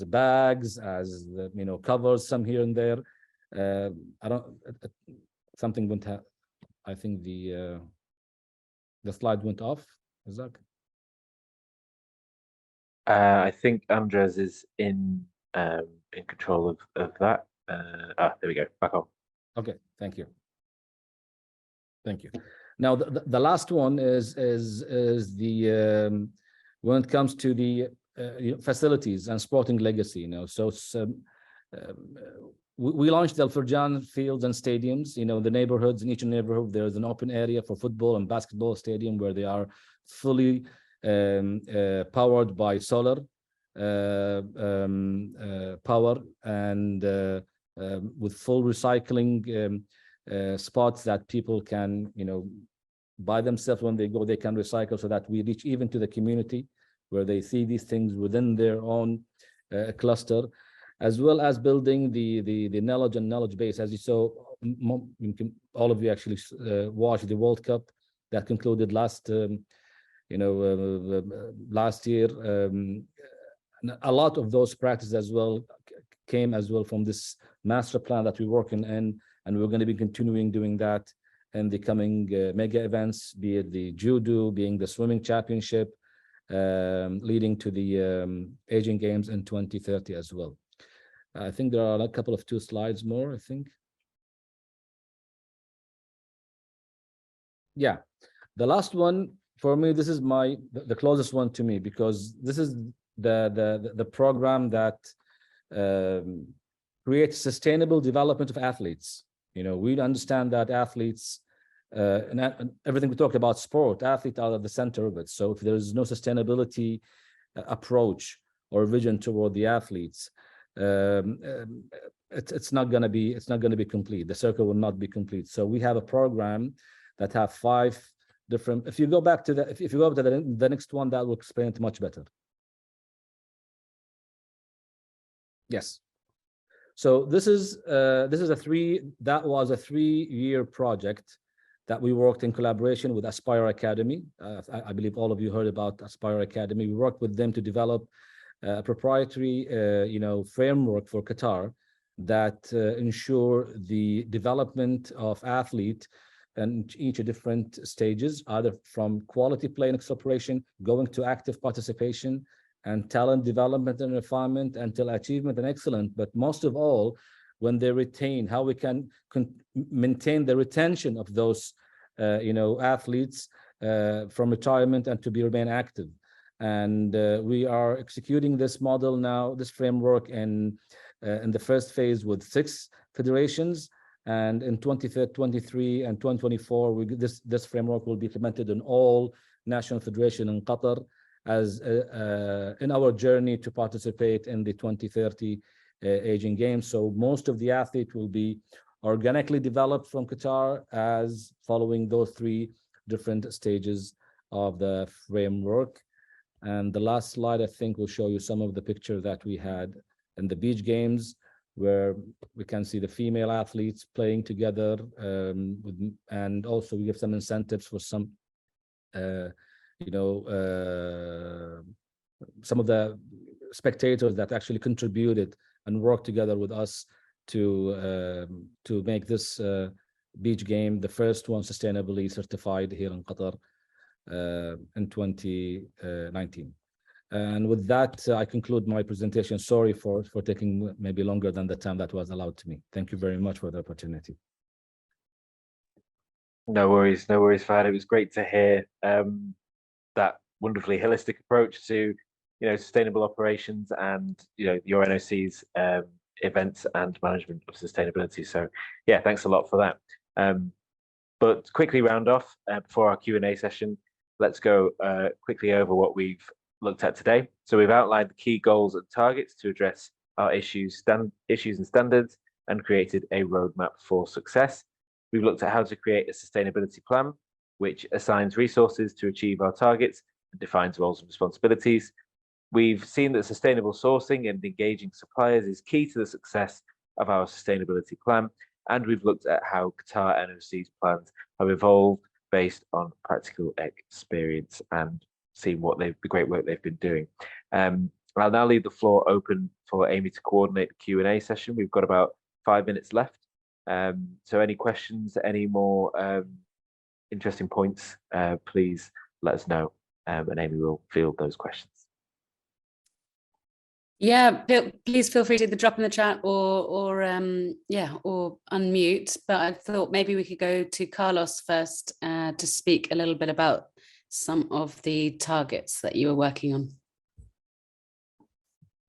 bags, as covers, some here and there. Something went. I think the slide went off. Is that? I think Andres is in control of that. There we go. Back on. Okay, thank you. Thank you. Now the last one is the when it comes to the facilities and sporting legacy. So we launched the Al Furjan fields and stadiums. The neighborhoods, in each neighborhood there's an open area for football and basketball stadium where they are fully powered by solar power and with full recycling spots that people can, by themselves when they go, they can recycle, so that we reach even to the community where they see these things within their own cluster, as well as building the knowledge and knowledge base. As you saw, all of you actually watched the World Cup that concluded last year. A lot of those practices as well came as well from this master plan that we're working in, and we're going to be continuing doing that in the coming mega events, be it the judo, being the swimming championship, leading to the Asian Games in 2030 as well. I think there are a couple of 2 slides more, I think. Yeah, the last one for me, this is the closest one to me, because this is the program that creates sustainable development of athletes. We understand that athletes and everything we talked about sport, athletes are at the center of it. So if there is no sustainability approach or vision toward the athletes, it's not going to be complete. The circle will not be complete. So we have a program that have 5 different. If you go back to if you go to the next one, that will explain it much better. Yes. So this was a 3-year project that we worked in collaboration with Aspire Academy. I believe all of you heard about Aspire Academy. We worked with them to develop a proprietary, framework for Qatar that ensure the development of athletes and each different stages, either from quality play and exploration, going to active participation, and talent development and refinement until achievement and excellence. But most of all, when they retain, how we can maintain the retention of those, athletes from retirement and to remain active. And we are executing this model now, this framework in the first phase with 6 federations. And in 2023 and 2024, this framework will be implemented in all national federations in Qatar, as in our journey to participate in the 2030 Asian Games. So most of the athletes will be organically developed from Qatar as following those 3 different stages of the framework. And the last slide, I think, will show you some of the picture that we had in the beach games, where we can see the female athletes playing together, and also we give some incentives for some, some of the spectators that actually contributed and worked together with us to make this beach game the first one sustainably certified here in Qatar in 2019. And with that, I conclude my presentation. Sorry for taking maybe longer than the time that was allowed to me. Thank you very much for the opportunity. No worries, Fahad. It was great to hear that wonderfully holistic approach to, sustainable operations and, your NOC's events and management of sustainability. So yeah, thanks a lot for that. But quickly round off before our Q&A session, let's go quickly over what we've looked at today. So we've outlined the key goals and targets to address our issues and standards and created a roadmap for success. We've looked at how to create a sustainability plan, which assigns resources to achieve our targets and defines roles and responsibilities. We've seen that sustainable sourcing and engaging suppliers is key to the success of our sustainability plan. And we've looked at how Qatar NOC's plans have evolved based on practical experience and seen what the great work they've been doing. I'll now leave the floor open for Amy to coordinate the Q&A session. We've got about 5 minutes left. So any questions, any more interesting points, please let us know, and Amy will field those questions. Yeah, please feel free to either drop in the chat or unmute. But I thought maybe we could go to Carlos first to speak a little bit about some of the targets that you were working on.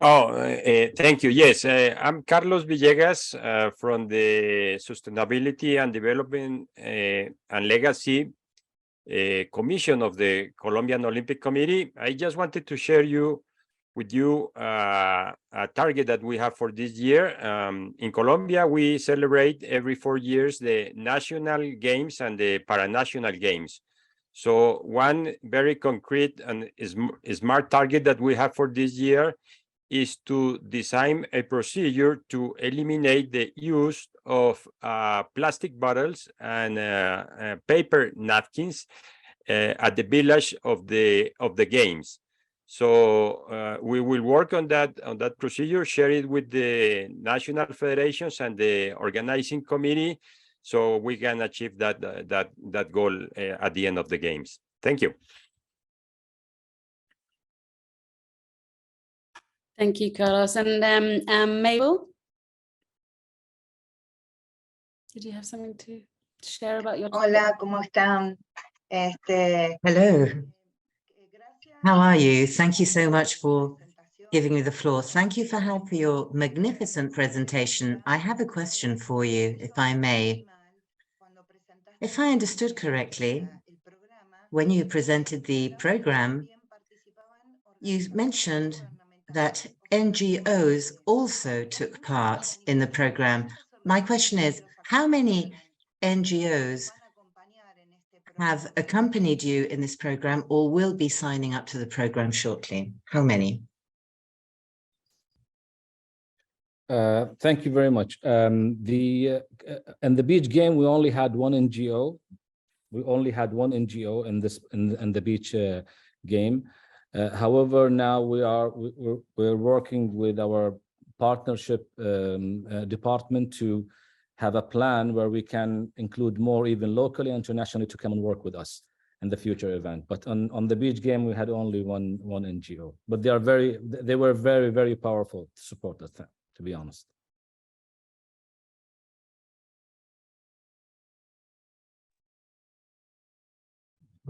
Thank you. Yes, I'm Carlos Villegas from the Sustainability and Development and Legacy Commission of the Colombian Olympic Committee. I just wanted to share with you a target that we have for this year. In Colombia, we celebrate every 4 years the National Games and the Paranational Games. So one very concrete and smart target that we have for this year is to design a procedure to eliminate the use of plastic bottles and paper napkins at the village of the games. So we will work on that procedure, share it with the national federations and the organizing committee, so we can achieve that goal at the end of the games. Thank you. Thank you, Carlos. And Mabel, did you have something to share about your target? Hola, ¿cómo están? Hello. How are you? Thank you so much for giving me the floor. Thank you, Fahad, for your magnificent presentation. I have a question for you, if I may. If I understood correctly, when you presented the program, you mentioned that NGOs also took part in the program. My question is, how many NGOs have accompanied you in this program or will be signing up to the program shortly? How many? Thank you very much. In the beach game, we only had one NGO. We only had one NGO in the beach game. However, now we're working with our partnership department to have a plan where we can include more, even locally and internationally, to come and work with us in the future event. But on the beach game, we had only one NGO. But they were very, very powerful to support us, to be honest.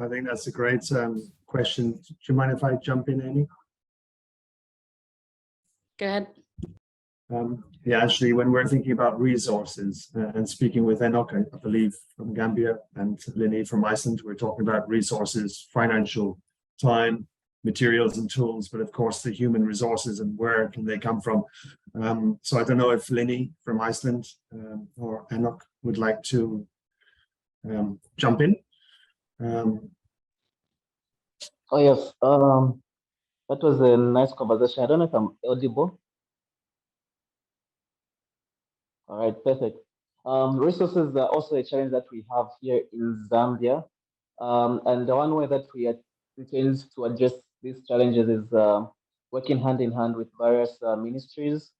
I think that's a great question. Do you mind if I jump in, Amy? Go ahead. Yeah, actually, when we're thinking about resources and speaking with NOC, I believe from Gambia, and Lini from Iceland, we're talking about resources, financial time, materials and tools, but of course the human resources and where can they come from. So I don't know if Linny from Iceland or ANOC would like to jump in. Oh yes, that was a nice conversation. I don't know if I'm audible. All right, perfect. Resources are also a challenge that we have here in Zambia. And the one way that we intend to address these challenges is working hand in hand with various ministries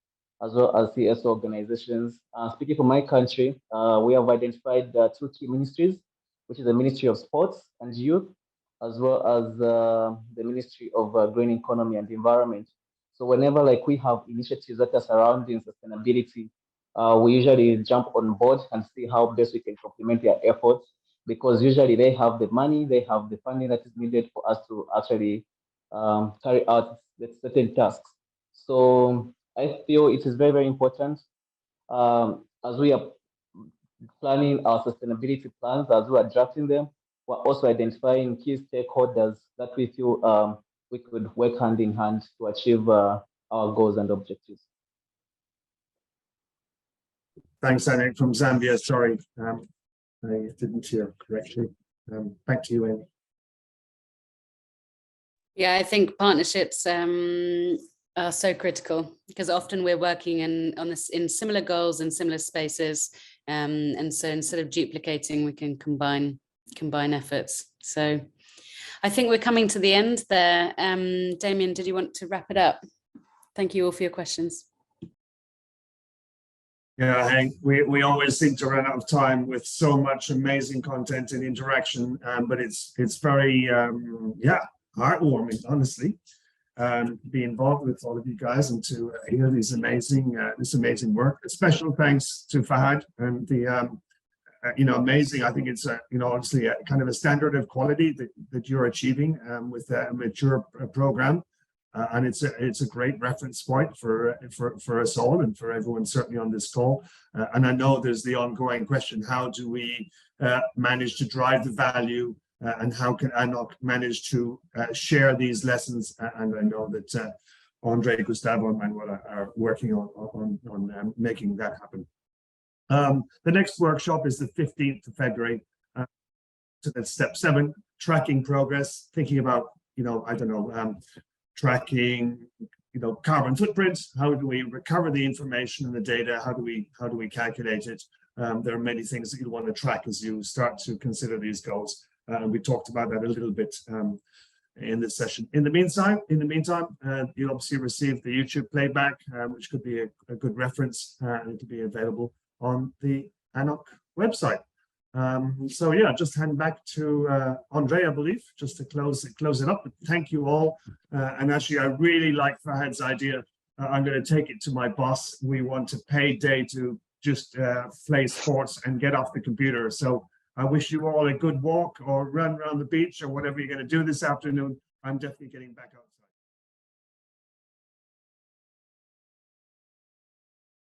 as well as CSO organizations. Speaking for my country, we have identified 2 key ministries, which is the Ministry of Sports and Youth, as well as the Ministry of Green Economy and Environment. So whenever we have initiatives that are surrounding sustainability, we usually jump on board and see how best we can complement their efforts, because usually they have the money, they have the funding that is needed for us to actually carry out the certain tasks. So I feel it is very, very important as we are planning our sustainability plans, as we are drafting them, we're also identifying key stakeholders that we feel we could work hand in hand to achieve our goals and objectives. Thanks, Anik from Zambia. Sorry, I didn't hear correctly. Back to you, Amy. Yeah, I think partnerships are so critical, because often we're working in similar goals and similar spaces, and so instead of duplicating, we can combine efforts. So I think we're coming to the end there. Damien, did you want to wrap it up? Thank you all for your questions. Yeah, Hank, we always seem to run out of time with so much amazing content and interaction, but it's very heartwarming, honestly, be involved with all of you guys and to hear these this amazing work. A special thanks to Fahad and the amazing. I think it's honestly a kind of a standard of quality that you're achieving with a mature program. And it's a great reference point for us all and for everyone certainly on this call. And I know there's the ongoing question: how do we manage to drive the value, and how can ANOC manage to share these lessons? And I know that Andre, Gustavo, and Manuela are working on making that happen. The next workshop is the 15th of February. So that's step 7, tracking progress, thinking about tracking, carbon footprint. How do we recover the information and the data? How do we calculate it? There are many things that you want to track as you start to consider these goals. We talked about that a little bit in this session. In the meantime, you'll obviously receive the YouTube playback, which could be a good reference, and it'll be available on the ANOC website. So yeah, just hand back to Andre, I believe, just to close it up. Thank you all. And actually, I really like Fahad's idea. I'm going to take it to my boss. We want to pay Day to just play sports and get off the computer. So I wish you all a good walk or run around the beach or whatever you're going to do this afternoon. I'm definitely getting back out.